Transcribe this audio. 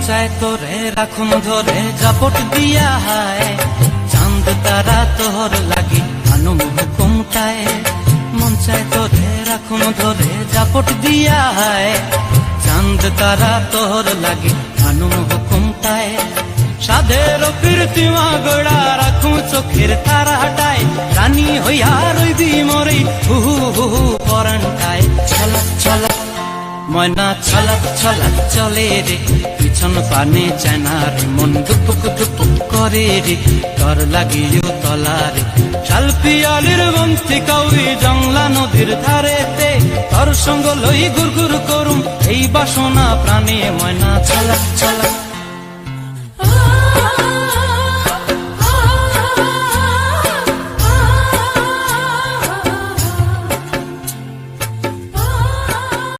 চায় তোরে রাখুন ধরে জাপট দিয়া হায়, চাঁদ তারা তোর লাগি আনুম হুকুমটায়। মন চায় তোরে রাখুন ধরে জাপট দিয়া হায়, চাঁদ তারা তোর লাগি আনুম হুকুমটায়। সাধের কীর্তিমা গোড়া রাখুন চোখের তারা হাটায়, রানী হইয়া রইবি মরে হুহু হুহু পরান্টায়। ছলাক ছলাক ময়না ছলাক ছলাক চলে রে, পিছন পানে চায় না রে, মন দুপুক দুপুক করে রে, তর লাগিও তলারে। শালপিয়ালির বন্তি কাউরি জংলা নদীর ধারেতে, তর সঙ্গ লই গুর গুর করুম এই বাসনা প্রাণে। ময়না ছলাক ছলাক